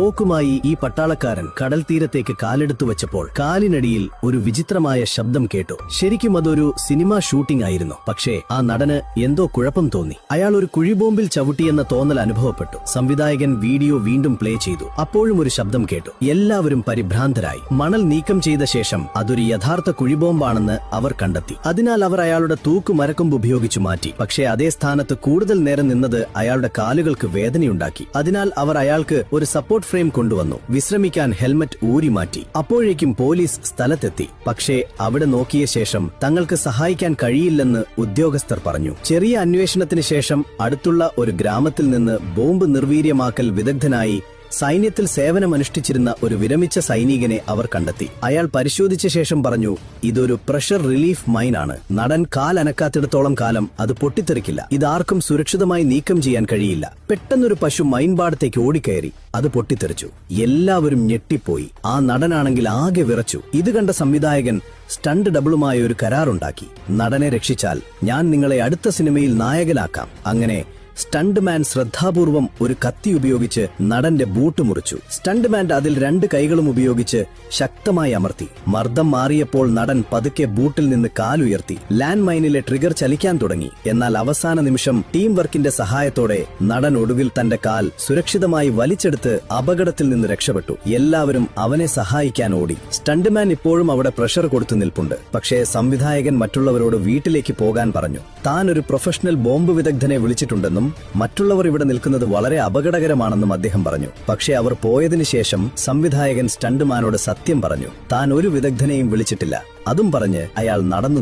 തോക്കുമായി ഈ പട്ടാളക്കാരൻ കടൽ തീരത്തേക്ക് കാലെടുത്തു വെച്ചപ്പോൾ കാലിനടിയിൽ ഒരു വിചിത്രമായ ശബ്ദം കേട്ടു. ശരിക്കും അതൊരു സിനിമാ ഷൂട്ടിംഗ് ആയിരുന്നു. പക്ഷേ ആ നടന് എന്തോ കുഴപ്പം തോന്നി. അയാൾ ഒരു കുഴിബോംബിൽ ചവിട്ടിയെന്ന തോന്നൽ അനുഭവപ്പെട്ടു. സംവിധായകൻ വീഡിയോ വീണ്ടും പ്ലേ ചെയ്തു. അപ്പോഴും ഒരു ശബ്ദം കേട്ടു. എല്ലാവരും പരിഭ്രാന്തരായി. മണൽ നീക്കം ചെയ്ത ശേഷം അതൊരു യഥാർത്ഥ കുഴിബോംബാണെന്ന് അവർ കണ്ടെത്തി. അതിനാൽ അവർ അയാളുടെ തൂക്ക് മരക്കൊമ്പ് ഉപയോഗിച്ചു മാറ്റി. പക്ഷേ അതേ സ്ഥാനത്ത് കൂടുതൽ നേരം നിന്നത് അയാളുടെ കാലുകൾക്ക് വേദനയുണ്ടാക്കി. അതിനാൽ അവർ അയാൾക്ക് ഒരു സപ്പോർട്ട് ഫ്രെയിം കൊണ്ടുവന്നു. വിശ്രമിക്കാൻ ഹെൽമറ്റ് ഊരി മാറ്റി. അപ്പോഴേക്കും പോലീസ് സ്ഥലത്തെത്തി. പക്ഷേ അവിടെ നോക്കിയ ശേഷം തങ്ങൾക്ക് സഹായിക്കാൻ കഴിയില്ലെന്ന് ഉദ്യോഗസ്ഥർ പറഞ്ഞു. ചെറിയ അന്വേഷണത്തിന് ശേഷം അടുത്തുള്ള ഒരു ഗ്രാമത്തിൽ നിന്ന് ബോംബ് നിർവീര്യമാക്കൽ വിദഗ്ധനായി സൈന്യത്തിൽ സേവനമനുഷ്ഠിച്ചിരുന്ന ഒരു വിരമിച്ച സൈനികനെ അവർ കണ്ടെത്തി. അയാൾ പരിശോധിച്ച ശേഷം പറഞ്ഞു, ഇതൊരു പ്രഷർ റിലീഫ് മൈനാണ്. നടൻ കാലനക്കാത്തിടത്തോളം കാലം അത് പൊട്ടിത്തെറിക്കില്ല. ഇതാർക്കും സുരക്ഷിതമായി നീക്കം ചെയ്യാൻ കഴിയില്ല. പെട്ടെന്നൊരു പശു മൈൻപാടത്തേക്ക് ഓടിക്കയറി. അത് പൊട്ടിത്തെറിച്ചു. എല്ലാവരും ഞെട്ടിപ്പോയി. ആ നടനാണെങ്കിൽ ആകെ വിറച്ചു. ഇത് കണ്ട സംവിധായകൻ സ്റ്റണ്ട് ഡബിളുമായ ഒരു കരാറുണ്ടാക്കി. നടനെ രക്ഷിച്ചാൽ ഞാൻ നിങ്ങളെ അടുത്ത സിനിമയിൽ നായകനാക്കാം. അങ്ങനെ സ്റ്റണ്ട്മാൻ ശ്രദ്ധാപൂർവം ഒരു കത്തി ഉപയോഗിച്ച് നടന്റെ ബൂട്ട് മുറിച്ചു. സ്റ്റണ്ട്മാൻ അതിൽ 2 കൈകളും ഉപയോഗിച്ച് ശക്തമായി അമർത്തി. മർദ്ദം മാറിയപ്പോൾ നടൻ പതുക്കെ ബൂട്ടിൽ നിന്ന് കാലുയർത്തി. ലാൻഡ് മൈനിലെ ട്രിഗർ ചലിക്കാൻ തുടങ്ങി. എന്നാൽ അവസാന നിമിഷം ടീം വർക്കിന്റെ സഹായത്തോടെ നടൻ ഒടുവിൽ തന്റെ കാൽ സുരക്ഷിതമായി വലിച്ചെടുത്ത് അപകടത്തിൽ നിന്ന് രക്ഷപ്പെട്ടു. എല്ലാവരും അവനെ സഹായിക്കാൻ ഓടി. സ്റ്റണ്ട്മാൻ ഇപ്പോഴും അവിടെ പ്രഷർ കൊടുത്തു നിൽപ്പുണ്ട്. പക്ഷേ സംവിധായകൻ മറ്റുള്ളവരോട് വീട്ടിലേക്ക് പോകാൻ പറഞ്ഞു. താൻ ഒരു പ്രൊഫഷണൽ ബോംബ് വിദഗ്ധനെ വിളിച്ചിട്ടുണ്ടെന്നും മറ്റുള്ളവർ ഇവിടെ നിൽക്കുന്നത് വളരെ അപകടകരമാണെന്നും അദ്ദേഹം പറഞ്ഞു. പക്ഷേ അവർ പോയതിനു ശേഷം സംവിധായകൻ സ്റ്റണ്ട്മാനോട് സത്യം പറഞ്ഞു. താൻ ഒരു വിദഗ്ധനെയും വിളിച്ചിട്ടില്ല. അതും പറഞ്ഞ് അയാൾ നടന്നു